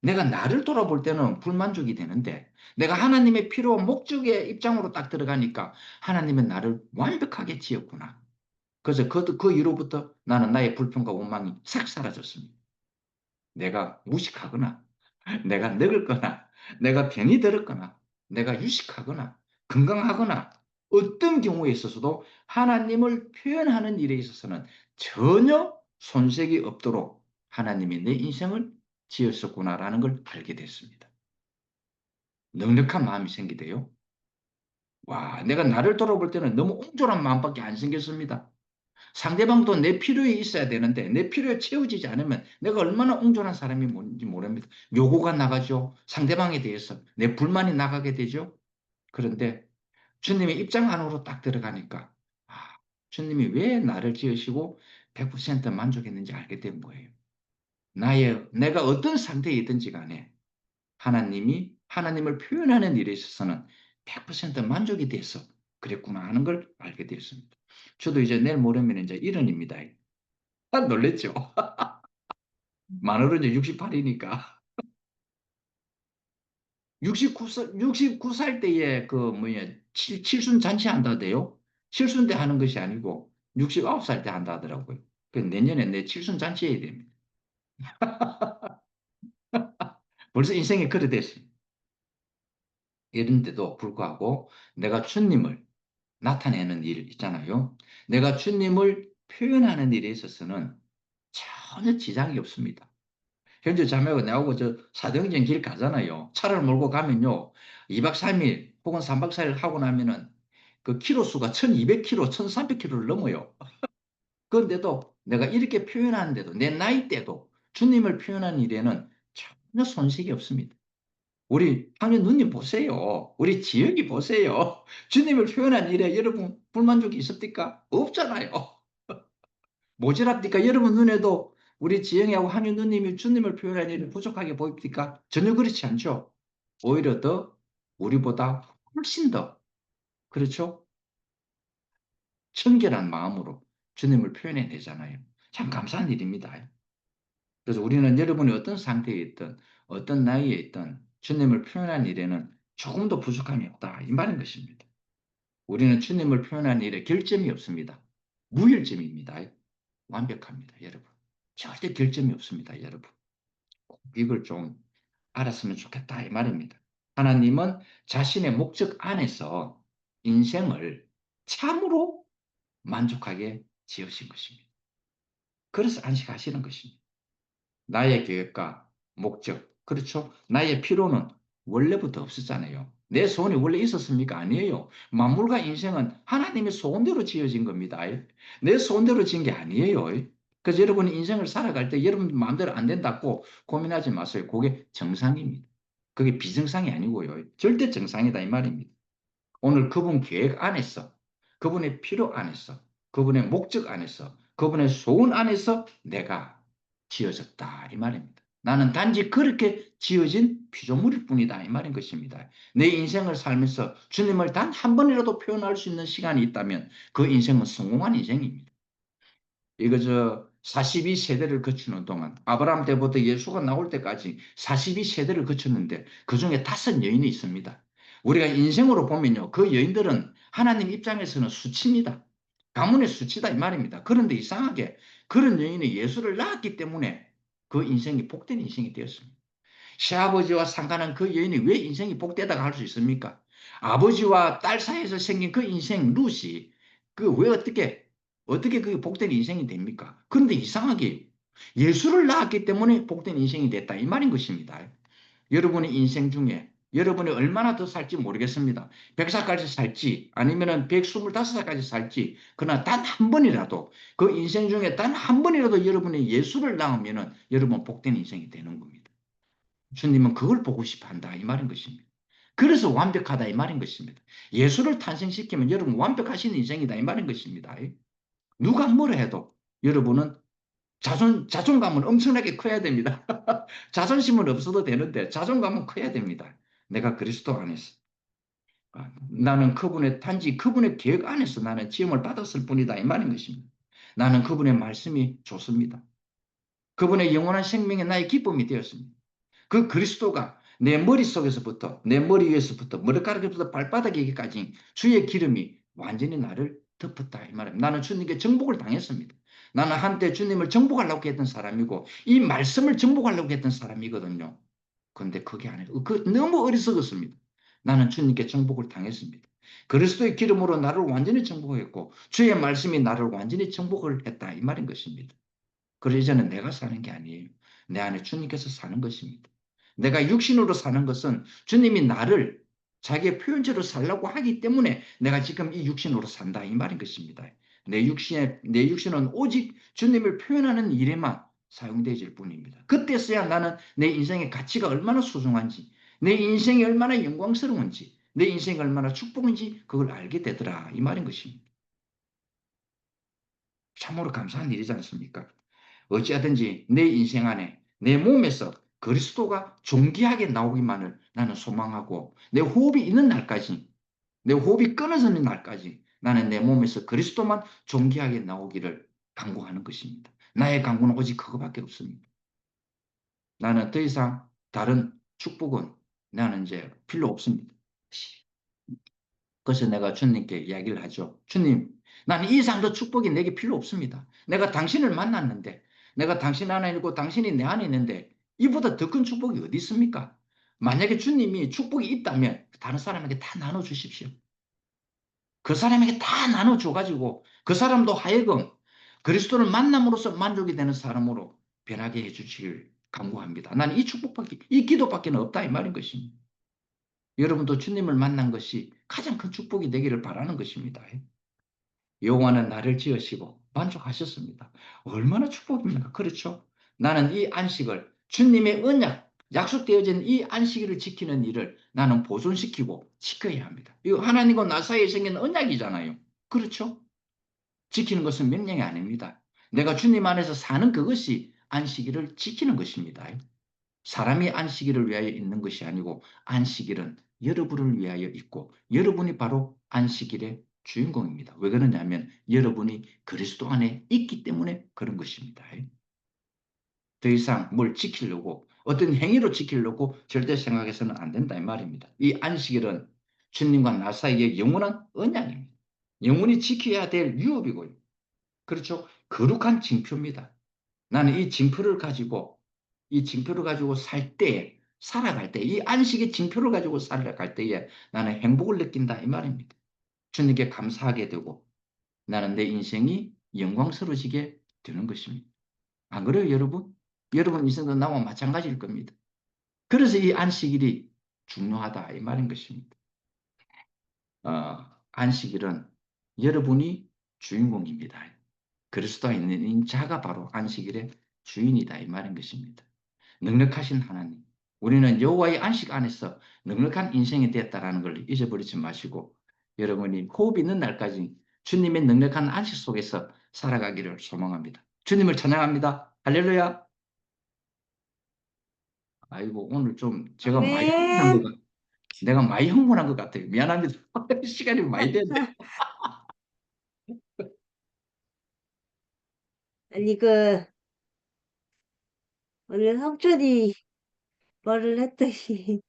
내가 나를 돌아볼 때는 불만족이 되는데 내가 하나님의 필요와 목적의 입장으로 딱 들어가니까 하나님은 나를 완벽하게 지었구나. 그래서 그 이후로부터 나는 나의 불평과 원망이 싹 사라졌습니다. 내가 무식하거나 내가 늙었거나 내가 병이 들었거나 내가 유식하거나 건강하거나 어떤 경우에 있어서도 하나님을 표현하는 일에 있어서는 전혀 손색이 없도록 하나님이 내 인생을 지었었구나라는 걸 알게 됐습니다. 넉넉한 마음이 생기대요. 와, 내가 나를 돌아볼 때는 너무 옹졸한 마음밖에 안 생겼습니다. 상대방도 내 필요에 있어야 되는데 내 필요에 채워지지 않으면 내가 얼마나 옹졸한 사람이 뭔지 모릅니다. 요구가 나가죠. 상대방에 대해서 내 불만이 나가게 되죠. 그런데 주님의 입장 안으로 딱 들어가니까 주님이 왜 나를 지으시고 100% 만족했는지 알게 된 거예요. 내가 어떤 상태에 있든지 간에 하나님이 하나님을 표현하는 일에 있어서는 100% 만족이 돼서 그랬구나 하는 걸 알게 되었습니다. 저도 이제 내일 모레면 이제 1년입니다. 놀랬죠? 만으로 이제 68이니까. 69살 때에 그 뭐야, 칠순 잔치 한다대요. 칠순 때 하는 것이 아니고 69살 때 한다 하더라고요. 그 내년에 내 칠순 잔치 해야 됩니다. 벌써 인생이 그래 됐어요. 이런데도 불구하고 내가 주님을 나타내는 일 있잖아요. 내가 주님을 표현하는 일에 있어서는 전혀 지장이 없습니다. 현재 자매하고 나하고 저 사도행전 길 가잖아요. 차를 몰고 가면요. 2박 3일 혹은 3박 4일 하고 나면은 그 키로수가 1200km, 1300km를 넘어요. 그런데도 내가 이렇게 표현하는데도 내 나이 때도 주님을 표현한 일에는 전혀 손색이 없습니다. 우리 황현 누님 보세요. 우리 지역이 보세요. 주님을 표현한 일에 여러분 불만족이 있습니까? 없잖아요. 모자랍니까? 여러분 눈에도 우리 지영이하고 황현 누님이 주님을 표현한 일을 부족하게 보입니까? 전혀 그렇지 않죠. 오히려 더 우리보다 훨씬 더 그렇죠. 청결한 마음으로 주님을 표현해내잖아요. 참 감사한 일입니다. 그래서 우리는 여러분이 어떤 상태에 있든 어떤 나이에 있든 주님을 표현한 일에는 조금도 부족함이 없다. 이 말인 것입니다. 우리는 주님을 표현한 일에 결점이 없습니다. 무결점입니다. 완벽합니다. 여러분. 절대 결점이 없습니다. 여러분. 이걸 좀 알았으면 좋겠다. 이 말입니다. 하나님은 자신의 목적 안에서 인생을 참으로 만족하게 지으신 것입니다. 그래서 안식하시는 것입니다. 나의 계획과 목적, 그렇죠? 나의 필요는 원래부터 없었잖아요. 내 소원이 원래 있었습니까? 아니에요. 만물과 인생은 하나님의 소원대로 지어진 겁니다. 내 소원대로 지은 게 아니에요. 그래서 여러분이 인생을 살아갈 때 여러분 마음대로 안 된다고 고민하지 마세요. 그게 정상입니다. 그게 비정상이 아니고요. 절대 정상이다 이 말입니다. 오늘 그분 계획 안에서, 그분의 필요 안에서, 그분의 목적 안에서, 그분의 소원 안에서 내가 지어졌다 이 말입니다. 나는 단지 그렇게 지어진 피조물일 뿐이다 이 말인 것입니다. 내 인생을 살면서 주님을 단 한 번이라도 표현할 수 있는 시간이 있다면 그 인생은 성공한 인생입니다. 이거 저 42세대를 거치는 동안 아브라함 때부터 예수가 나올 때까지 42세대를 거쳤는데 그중에 5 여인이 있습니다. 우리가 인생으로 보면요. 그 여인들은 하나님 입장에서는 수치입니다. 가문의 수치다 이 말입니다. 그런데 이상하게 그런 여인이 예수를 낳았기 때문에 그 인생이 복된 인생이 되었습니다. 시아버지와 상관한 그 여인이 왜 인생이 복되다고 할 수 있습니까? 아버지와 딸 사이에서 생긴 그 인생 루시 그 왜 어떻게 그게 복된 인생이 됩니까? 그런데 이상하게 예수를 낳았기 때문에 복된 인생이 됐다 이 말인 것입니다. 여러분의 인생 중에 여러분이 얼마나 더 살지 모르겠습니다. 100살까지 살지 아니면 125살까지 살지 그러나 단 한 번이라도 그 인생 중에 단 한 번이라도 여러분이 예수를 낳으면 여러분 복된 인생이 되는 겁니다. 주님은 그걸 보고 싶어 한다 이 말인 것입니다. 그래서 완벽하다 이 말인 것입니다. 예수를 탄생시키면 여러분 완벽하신 인생이다 이 말인 것입니다. 누가 뭐라 해도 여러분은 자존감은 엄청나게 커야 됩니다. 자존심은 없어도 되는데 자존감은 커야 됩니다. 내가 그리스도 안에서. 나는 단지 그분의 계획 안에서 나는 지음을 받았을 뿐이다 이 말인 것입니다. 나는 그분의 말씀이 좋습니다. 그분의 영원한 생명이 나의 기쁨이 되었습니다. 그 그리스도가 내 머릿속에서부터 내 머리 위에서부터 머리카락에서부터 발바닥에까지 주의 기름이 완전히 나를 덮었다 이 말입니다. 나는 주님께 정복을 당했습니다. 나는 한때 주님을 정복하려고 했던 사람이고 이 말씀을 정복하려고 했던 사람이거든요. 그런데 그게 아니고 너무 어리석었습니다. 나는 주님께 정복을 당했습니다. 그리스도의 기름으로 나를 완전히 정복했고 주의 말씀이 나를 완전히 정복을 했다 이 말인 것입니다. 그래서 이제는 내가 사는 게 아니에요. 내 안에 주님께서 사는 것입니다. 내가 육신으로 사는 것은 주님이 나를 자기의 표현체로 살라고 하기 때문에 내가 지금 이 육신으로 산다 이 말인 것입니다. 내 육신은 오직 주님을 표현하는 일에만 사용되질 뿐입니다. 그때서야 나는 내 인생의 가치가 얼마나 소중한지, 내 인생이 얼마나 영광스러운지, 내 인생이 얼마나 축복인지 그걸 알게 되더라 이 말인 것입니다. 참으로 감사한 일이지 않습니까? 어찌하든지 내 인생 안에 내 몸에서 그리스도가 존귀하게 나오기만을 나는 소망하고 내 호흡이 있는 날까지 내 호흡이 끊어지는 날까지 나는 내 몸에서 그리스도만 존귀하게 나오기를 간구하는 것입니다. 나의 간구는 오직 그거밖에 없습니다. 나는 더 이상 다른 축복은 나는 이제 필요 없습니다. 그래서 내가 주님께 이야기를 하죠. 주님, 나는 이 이상 더 축복이 내게 필요 없습니다. 내가 당신을 만났는데, 내가 당신 안에 있고 당신이 내 안에 있는데, 이보다 더 큰 축복이 어디 있습니까? 만약에 주님이 축복이 있다면 다른 사람에게 다 나눠주십시오. 그 사람에게 다 나눠줘가지고 그 사람도 하여금 그리스도를 만남으로써 만족이 되는 사람으로 변하게 해주시길 간구합니다. 나는 이 축복밖에, 이 기도밖에 없다 이 말인 것입니다. 여러분도 주님을 만난 것이 가장 큰 축복이 되기를 바라는 것입니다. 여호와는 나를 지으시고 만족하셨습니다. 얼마나 축복입니까? 그렇죠? 나는 이 안식을 주님의 언약, 약속되어진 이 안식일을 지키는 일을 나는 보존시키고 지켜야 합니다. 이거 하나님과 나 사이에 생긴 언약이잖아요. 그렇죠? 지키는 것은 명령이 아닙니다. 내가 주님 안에서 사는 그것이 안식일을 지키는 것입니다. 사람이 안식일을 위하여 있는 것이 아니고 안식일은 여러분을 위하여 있고 여러분이 바로 안식일의 주인공입니다. 왜 그러냐면 여러분이 그리스도 안에 있기 때문에 그런 것입니다. 더 이상 뭘 지키려고 어떤 행위로 지키려고 절대 생각해서는 안 된다 이 말입니다. 이 안식일은 주님과 나 사이의 영원한 언약입니다. 영원히 지켜야 될 유업이고요. 그렇죠? 거룩한 징표입니다. 나는 이 징표를 가지고 살 때에, 살아갈 때, 이 안식의 징표를 가지고 살아갈 때에 나는 행복을 느낀다, 이 말입니다. 주님께 감사하게 되고 나는 내 인생이 영광스러워지게 되는 것입니다. 안 그래요, 여러분? 여러분 인생도 나와 마찬가지일 겁니다. 그래서 이 안식일이 중요하다, 이 말인 것입니다. 안식일은 여러분이 주인공입니다. 그리스도에 있는 자가 바로 안식일의 주인이다, 이 말인 것입니다. 넉넉하신 하나님. 우리는 여호와의 안식 안에서 넉넉한 인생이 되었다라는 걸 잊어버리지 마시고 여러분이 호흡 있는 날까지 주님의 넉넉한 안식 속에서 살아가기를 소망합니다. 주님을 찬양합니다. 할렐루야. 아이고 오늘 좀 제가 많이 흥분한 것 아멘. 같아요. 내가 많이 흥분한 것 같아요. 미안합니다. 시간이 많이 됐네. 아니, 오늘 삼촌이 말을 했더니,